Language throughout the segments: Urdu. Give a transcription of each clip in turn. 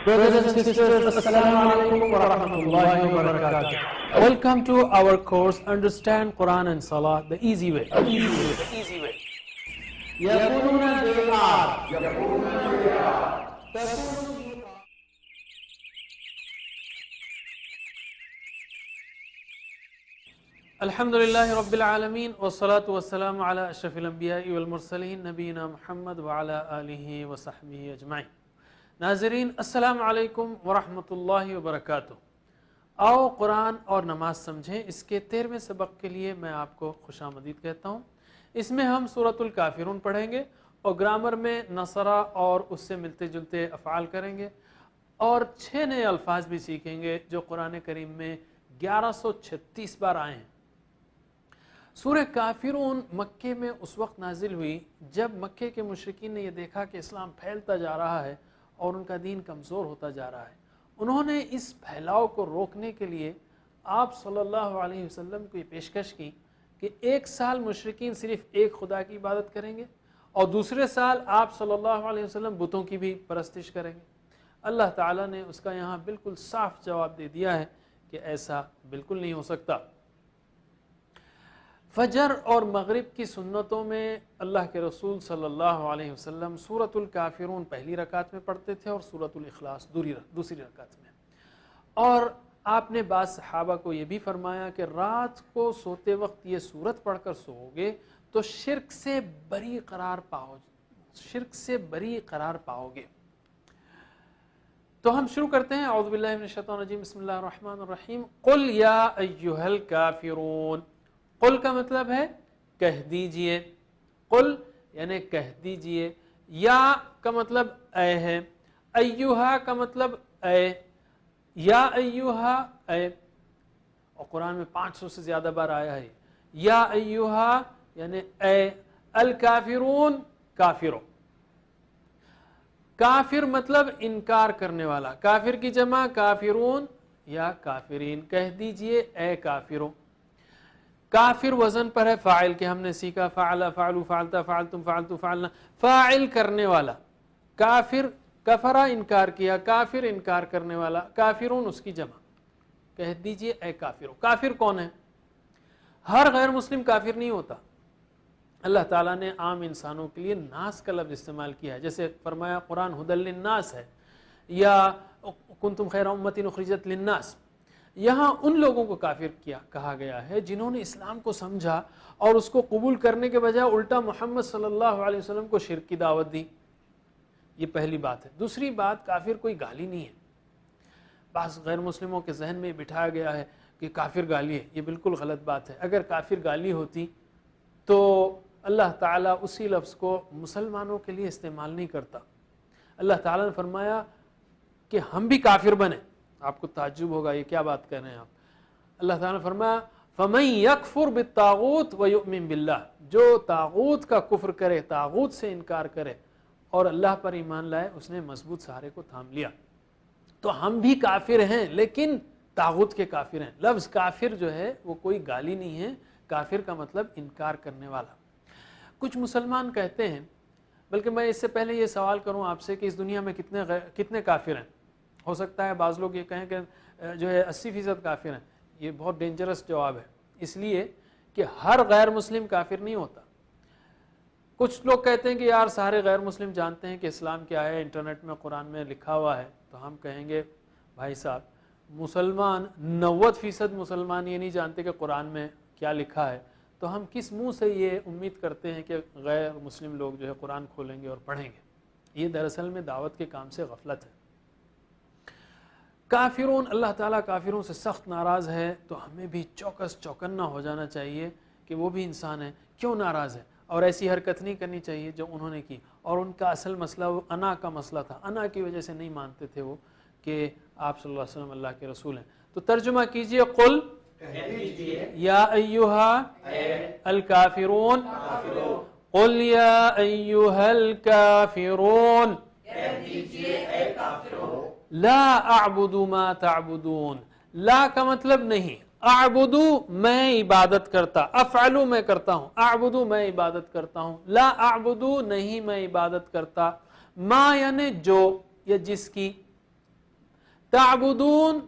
Brothers and sisters, Assalamu alaikum wa rahmatullahi wa barakatuh. Welcome to our course Understand Quran and Salah the easy way. يقولون الحمد لله رب العالمين والصلاة والسلام على أشرف الأنبياء والمرسلين نبينا محمد وعلى آله وصحبه أجمعين. ناظرین السلام علیکم ورحمۃ اللہ وبرکاتہ. آؤ قرآن اور نماز سمجھیں. اس کے 13ویں سبق کے لیے میں آپ کو خوش آمدید کہتا ہوں. اس میں ہم سورۃ الکافرون پڑھیں گے اور گرامر میں نصرہ اور اس سے ملتے جلتے افعال کریں گے اور 6 نئے الفاظ بھی سیکھیں گے جو قرآن کریم میں 1136 بار آئے ہیں. سورہ کافرون مکے میں اس وقت نازل ہوئی جب مکے کے مشرکین نے یہ دیکھا کہ اسلام پھیلتا جا رہا ہے اور ان کا دین کمزور ہوتا جا رہا ہے. انہوں نے اس پھیلاؤ کو روکنے کے لیے آپ صلی اللہ علیہ وسلم کو یہ پیشکش کی کہ 1 سال مشرکین صرف ایک خدا کی عبادت کریں گے اور دوسرے سال آپ صلی اللہ علیہ وسلم بتوں کی بھی پرستش کریں گے. اللہ تعالیٰ نے اس کا یہاں بالکل صاف جواب دے دیا ہے کہ ایسا بالکل نہیں ہو سکتا. فجر اور مغرب کی سنتوں میں اللہ کے رسول صلی اللہ علیہ وسلم سورۃ الکافرون پہلی رکعت میں پڑھتے تھے اور سورۃ الاخلاص دوسری رکعت میں. اور آپ نے بعض صحابہ کو یہ بھی فرمایا کہ رات کو سوتے وقت یہ سورت پڑھ کر سو گے تو شرک سے بری قرار پاؤ گے. تو ہم شروع کرتے ہیں. اعوذ باللہ من الشیطان الرجیم. بسم اللہ الرحمن الرحیم. قل یا ایھا الکافرون. قل کا مطلب ہے کہہ دیجئے. قل یعنی کہہ دیجئے. یا کا مطلب اے ہے. ایھا کا مطلب اے. یا ایھا اے. اور قرآن میں 500 سے زیادہ بار آیا ہے. یا ایھا یعنی اے. الکافرون کافروں. کافر مطلب انکار کرنے والا. کافر کی جمع کافرون یا کافرین. کہہ دیجئے اے کافروں. کافر وزن پر ہے فاعل کے. ہم نے سیکھا فعل فعلوا فعلتا فعلتم فعلتوا فعلنا. فاعل کرنے والا. کافر کفرا انکار کیا. کافر انکار کرنے والا. کافرون اس کی جمع. کہہ دیجئے اے کافروں. کافر کون ہے؟ ہر غیر مسلم کافر نہیں ہوتا. اللہ تعالیٰ نے عام انسانوں کے لیے ناس کا لفظ استعمال کیا ہے. جیسے فرمایا قرآن ھدی للناس ہے یا کنتم خیر امۃ اخرجت للناس. یہاں ان لوگوں کو کافر کہا گیا ہے جنہوں نے اسلام کو سمجھا اور اس کو قبول کرنے کے بجائے الٹا محمد صلی اللہ علیہ وسلم کو شرک کی دعوت دی. یہ پہلی بات ہے. دوسری بات کافر کوئی گالی نہیں ہے. بعض غیر مسلموں کے ذہن میں بٹھایا گیا ہے کہ کافر گالی ہے. یہ بالکل غلط بات ہے. اگر کافر گالی ہوتی تو اللہ تعالیٰ اسی لفظ کو مسلمانوں کے لیے استعمال نہیں کرتا. اللہ تعالیٰ نے فرمایا کہ ہم بھی کافر بنے. آپ کو تعجب ہوگا یہ کیا بات کر رہے ہیں آپ. اللہ تعالیٰ نے فرمایا فَمَن يَكْفُرْ بِالطَّاغُوتِ وَيُؤْمِن بِاللَّهِ. جو طاغوت کا کفر کرے, طاغوت سے انکار کرے اور اللہ پر ایمان لائے, اس نے مضبوط سہارے کو تھام لیا. تو ہم بھی کافر ہیں لیکن طاغوت کے کافر ہیں. لفظ کافر جو ہے وہ کوئی گالی نہیں ہے. کافر کا مطلب انکار کرنے والا. کچھ مسلمان کہتے ہیں, بلکہ میں اس سے پہلے یہ سوال کروں آپ سے کہ اس دنیا میں کتنے کافر ہیں. ہو سکتا ہے بعض لوگ یہ کہیں کہ جو ہے 80% کافر ہیں. یہ بہت ڈینجرس جواب ہے, اس لیے کہ ہر غیر مسلم کافر نہیں ہوتا. کچھ لوگ کہتے ہیں کہ یار سارے غیر مسلم جانتے ہیں کہ اسلام کیا ہے, انٹرنیٹ میں قرآن میں لکھا ہوا ہے. تو ہم کہیں گے بھائی صاحب مسلمان 90% مسلمان یہ نہیں جانتے کہ قرآن میں کیا لکھا ہے. تو ہم کس منہ سے یہ امید کرتے ہیں کہ غیر مسلم لوگ جو ہے قرآن کھولیں گے اور پڑھیں گے. یہ دراصل میں دعوت کے کام سے غفلت ہے. کافرون, اللہ تعالیٰ کافروں سے سخت ناراض ہے. تو ہمیں بھی چوکنا ہو جانا چاہیے کہ وہ بھی انسان ہیں, کیوں ناراض ہے, اور ایسی حرکت نہیں کرنی چاہیے جو انہوں نے کی. اور ان کا اصل مسئلہ وہ انا کا مسئلہ تھا. انا کی وجہ سے نہیں مانتے تھے وہ کہ آپ صلی اللہ علیہ وسلم اللہ کے رسول ہیں. تو ترجمہ کیجئے. قل یا ایھا الکافرون. قل یا ایھا الکافرون. لا اعبد ما تعبدون. لا کا مطلب نہیں. اعبدو میں عبادت کرتا. افعلو میں کرتا ہوں. اعبدو میں عبادت کرتا ہوں. لا اعبدو نہیں میں عبادت کرتا. ما یعنی جو یا جس کی. تعبدون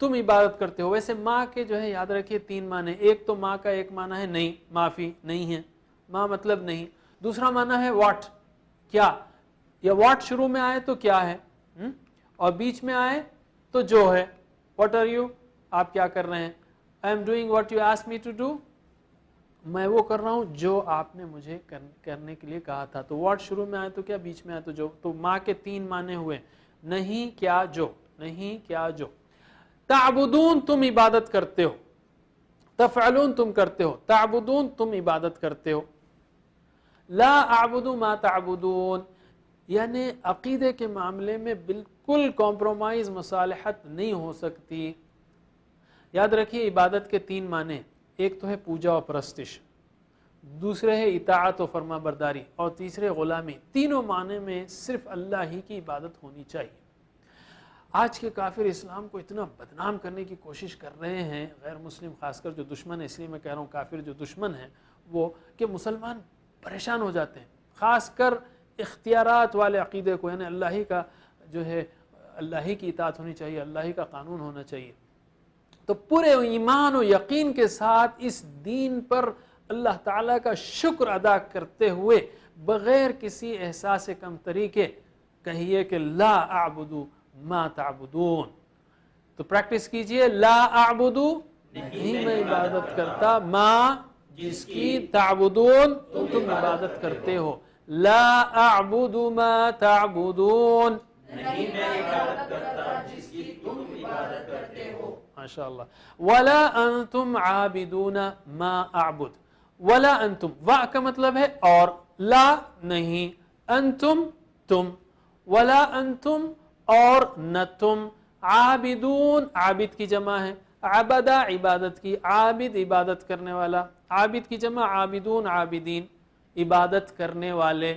تم عبادت کرتے ہو. ویسے ماں کے جو ہے یاد رکھیے 3 معنی. ایک تو ماں کا ایک معنی ہے نہیں، معافی نہیں ہے، ماں مطلب نہیں. دوسرا معنی ہے واٹ، کیا، یا واٹ شروع میں آئے تو کیا ہے، اور بیچ میں آئے تو جو ہے. واٹ آر یو، آپ کیا کر رہے ہیں. I am doing what you ask me to do, میں وہ کر رہا ہوں جو آپ نے مجھے کرنے کے لیے کہا تھا. تو واٹ شروع میں آئے تو کیا، بیچ میں آئے تو جو. تو ماں کے 3 معنی ہوئے، نہیں کیا جو، نہیں کیا جو. تعبدون تم عبادت کرتے ہو، تفعلون تم کرتے ہو، تعبدون تم عبادت کرتے ہو. لا اعبد ما تعبدون یعنی عقیدے کے معاملے میں بالکل کمپرومائز، مصالحت نہیں ہو سکتی. یاد رکھیے عبادت کے 3 معنی، ایک تو ہے پوجا و پرستش، دوسرے ہے اطاعت و فرما برداری، اور تیسرے غلامی. تینوں معنی میں صرف اللہ ہی کی عبادت ہونی چاہیے. آج کے کافر اسلام کو اتنا بدنام کرنے کی کوشش کر رہے ہیں، غیر مسلم خاص کر جو دشمن ہے، اس لیے میں کہہ رہا ہوں کافر جو دشمن ہیں وہ، کہ مسلمان پریشان ہو جاتے ہیں، خاص کر اختیارات والے عقیدے کو، یعنی اللہ ہی کا جو ہے، اللہ ہی کی اطاعت ہونی چاہیے، اللہ ہی کا قانون ہونا چاہیے. تو پورے ایمان و یقین کے ساتھ اس دین پر اللہ تعالیٰ کا شکر ادا کرتے ہوئے بغیر کسی احساس کمتری کے کہیے کہ لا اعبد ما تعبدون. تو پریکٹس کیجئے، لا اعبد نہیں میں عبادت کرتا، ما جس کی، تعبدون تم عبادت کرتے ہو. لا اعبد ما تعبدون نہیں میں عبادت کرتا جس کی تم عبادت کرتے ہو. ماشاءاللہ. ولا انتم عابدون ما اعبد. ولا انتم، وا کا مطلب ہے اور، لا نہیں، انتم تم، ولا انتم اور نہ تم، عابدون عابد کی جمع ہے، عبدہ عبادت کی، عابد عبادت کرنے والا، عابد کی جمع عابدون عابدین عبادت کرنے والے.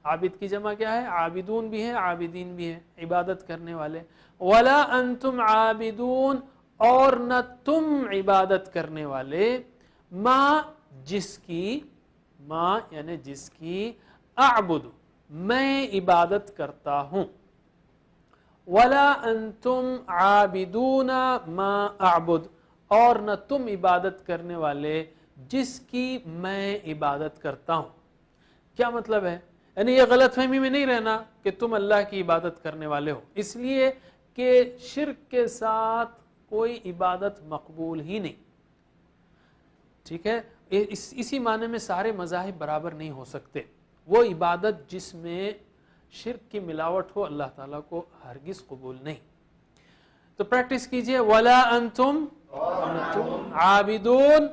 عابد کی جمع کیا ہے، عابدون بھی ہے عابدین بھی ہے، عبادت کرنے والے. ولا انتم عابدون اور نہ تم عبادت کرنے والے، ما جس کی، ما یعنی جس کی، اعبد میں عبادت کرتا ہوں. ولا انتم عابدون ما اعبد اور نہ تم عبادت کرنے والے جس کی میں عبادت کرتا ہوں. کیا مطلب ہے، یعنی یہ غلط فہمی میں نہیں رہنا کہ تم اللہ کی عبادت کرنے والے ہو، اس لیے کہ شرک کے ساتھ کوئی عبادت مقبول ہی نہیں. ٹھیک ہے، اسی معنی میں سارے مذاہب برابر نہیں ہو سکتے. وہ عبادت جس میں شرک کی ملاوٹ ہو اللہ تعالیٰ کو ہرگز قبول نہیں. تو پریکٹس کیجئے، ولا انتم عابدون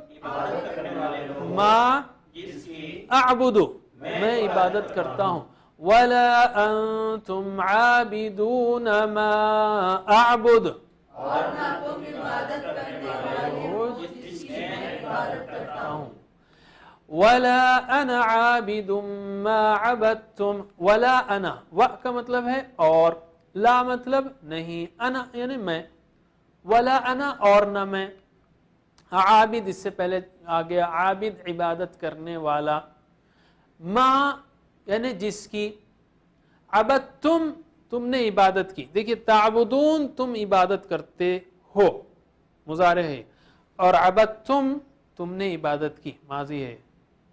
ما اعبد میں عبادت کرتا ہوں. ولا انتم عابدون ما اعبد اور نہ تم عبادت کرنے والے ہو جس کی میں عبادت کرتا ہوں. ولا انا عابد ما عبدتم. ولا انا، و کا مطلب ہے اور، لا مطلب نہیں، انا یعنی میں. ولا انا اور نہ میں. عابد اس سے پہلے آ گیا، عابد عبادت کرنے والا. ما یعنی جس کی، عبدتم تم نے عبادت کی. دیکھیے تعبدون تم عبادت کرتے ہو مضارع ہے، اور عبدتم تم نے عبادت کی ماضی ہے.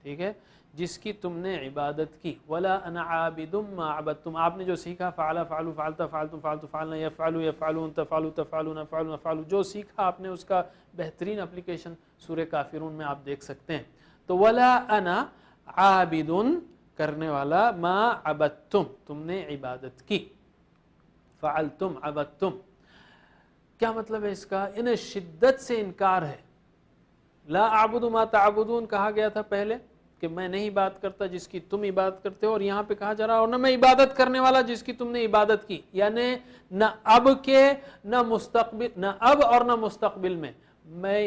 ٹھیک ہے، جس کی تم نے عبادت کی. ولا انا عابد ما عبدتم، آپ نے جو سیکھا، فعل فعلوا فعلت فعلتم فعلت فعلنا، یفعلوا یفعلون تفعلوا تفعلون افعلوا نفعلوا، جو سیکھا آپ نے اس کا بہترین اپلیکیشن سورہ کافرون میں آپ دیکھ سکتے ہیں. تو ولا انا عابد کرنے والا، ما عبدتم تم نے عبادت کی، فعلتم عبدتم. کیا مطلب ہے اس کا، انہیں شدت سے انکار ہے. لا اعبد ما تعبدون کہا گیا تھا پہلے کہ میں نہیں عبادت کرتا جس کی تم عبادت کرتے ہو، اور یہاں پہ کہا جا رہا اور نہ میں عبادت کرنے والا جس کی تم نے عبادت کی. یعنی نہ اب کے، نہ مستقبل، نہ اب اور نہ مستقبل میں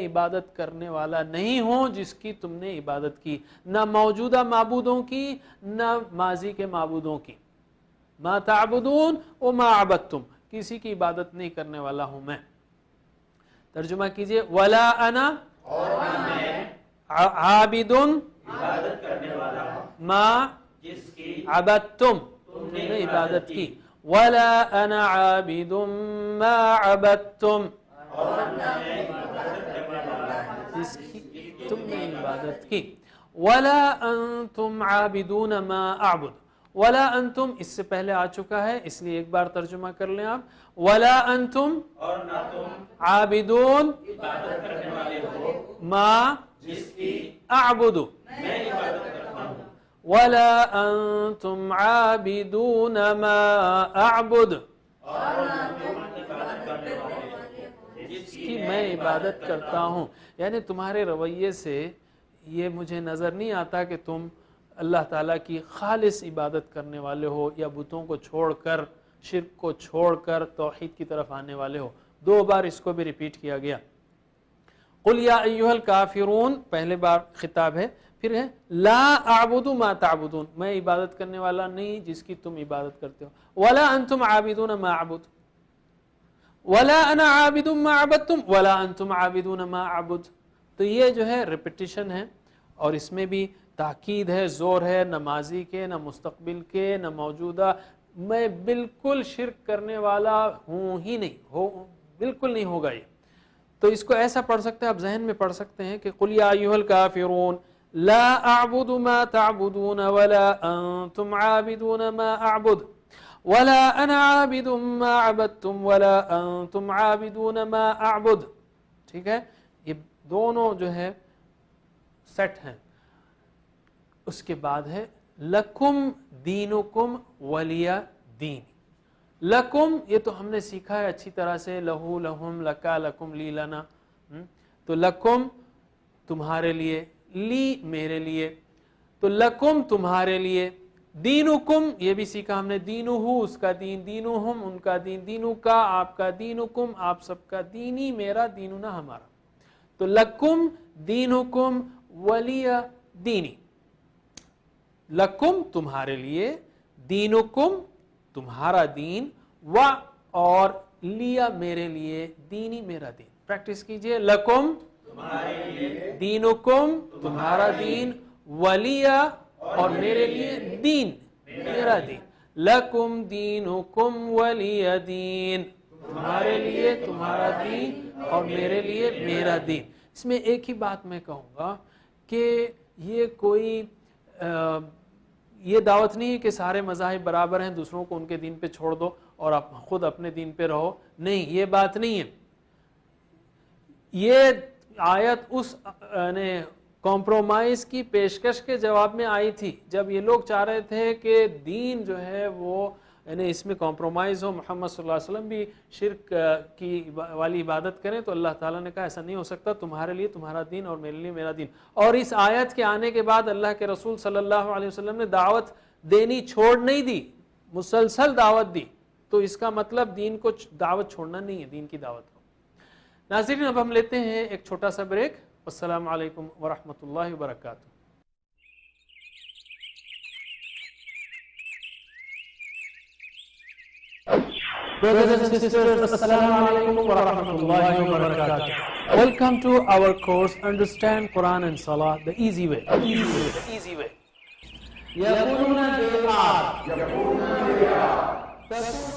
عبادت کرنے والا نہیں ہوں جس کی تم نے عبادت کی، نہ موجودہ معبودوں کی نہ ماضی کے معبودوں کی. ما تعبدون و ما عبدتم، کسی کی عبادت نہیں کرنے والا ہوں میں. ترجمہ کیجئے، ولا انا اور میں، عابد عبادت کرنے والا، ما جس کی، عبدتم تم نے عبادت کی. ولا انا عابد ما عبدتم، جس کی تم نے عبادت کی. ولا انتم عابدون ما اعبد، ولا انتم اس سے پہلے آ چکا ہے اس لیے ایک بار ترجمہ کر لیں آپ. ولا انتم اور نہ تم عابدون عبادت کرنے والے ہو ما جس کی اعبد، میں عبادت کرتا ہوں، ولا انتم عابدون ما اعبد، اور نہ تم عبادت کرنے والے ہو جس کی میں عبادت کرتا ہوں. یعنی تمہارے رویے سے یہ مجھے نظر نہیں آتا کہ تم اللہ تعالیٰ کی خالص عبادت کرنے والے ہو یا بتوں کو چھوڑ کر، شرک کو چھوڑ کر توحید کی طرف آنے والے ہو. 2 بار اس کو بھی ریپیٹ کیا گیا. قل یا ایھا الکافرون پہلے بار خطاب ہے، پھر ہے لا اعبد ما تعبدون، میں عبادت کرنے والا نہیں جس کی تم عبادت کرتے ہو. ولا انتم عابدون ما اعبد، ولا انا عابد ما عبدتم ولا انتم عابدون ما اعبد. تو یہ جو ہے ریپیٹیشن ہے اور اس میں بھی تاکید ہے، زور ہے، نہ ماضی کے نہ مستقبل کے نہ موجودہ. میں بالکل شرک کرنے والا ہوں ہی نہیں، بالکل نہیں ہوگا یہ. تو اس کو ایسا پڑھ سکتے ہیں، آپ ذہن میں پڑھ سکتے ہیں کہ قل یا ایھا الکافرون لا اعبد ما تعبدون ولا انتم عابدون ما اعبد ولا انا عابد ما عبدتم ولا انتم عابدون ما اعبد. ٹھیک ہے، یہ دونوں جو ہے سیٹ ہیں. اس کے بعد ہے لکم دینکم ولی دین. لکم یہ تو ہم نے سیکھا ہے اچھی طرح سے، لہو لہم لکا لکم لی لنا. تو لکم تمہارے لیے، لی میرے لیے، تو لکم تمہارے لیے، دینکم یہ بھی سیکھا ہم نے، دینہو اس کا دین، دینہم ان کا دین، دینو کا آپ کا، دینکم آپ سب کا، دینی میرا، دیننا ہمارا. تو لکم دینکم ولی دینی. لکم تمہارے لیے، دینکم تمہارا دین، و اور لیا میرے لیے، دینی میرا دین. پریکٹس کیجئے. لکم تمہارے لیے، دینکم تمہارا دین، ولیا اور میرے لیے دین میرا دین. لکم دینکم ولی دین، تمہارے لیے تمہارا دین اور میرے لیے میرا دین. اس میں ایک ہی بات میں کہوں گا کہ یہ کوئی یہ دعوت نہیں ہے کہ سارے مذاہب برابر ہیں، دوسروں کو ان کے دین پہ چھوڑ دو اور آپ خود اپنے دین پہ رہو. نہیں، یہ بات نہیں ہے. یہ آیت اس کمپرومائز کی پیشکش کے جواب میں آئی تھی جب یہ لوگ چاہ رہے تھے کہ دین جو ہے وہ یعنی اس میں کمپرومائز ہو، محمد صلی اللہ علیہ وسلم بھی شرک کی والی عبادت کریں. تو اللہ تعالیٰ نے کہا ایسا نہیں ہو سکتا، تمہارے لیے تمہارا دین اور میرے لیے میرا دین. اور اس آیت کے آنے کے بعد اللہ کے رسول صلی اللہ علیہ وسلم نے دعوت دینی چھوڑ نہیں دی، مسلسل دعوت دی. تو اس کا مطلب دین کو دعوت چھوڑنا نہیں ہے، دین کی دعوت کو. ناظرین اب ہم لیتے ہیں ایک چھوٹا سا بریک. السلام علیکم ورحمۃ اللہ وبرکاتہ. Brothers and sisters, Assalamu alaikum wa rahmatullahi wa barakatuh. Welcome to our course Understand Quran and Salah the easy way. Easy way. يقولون they are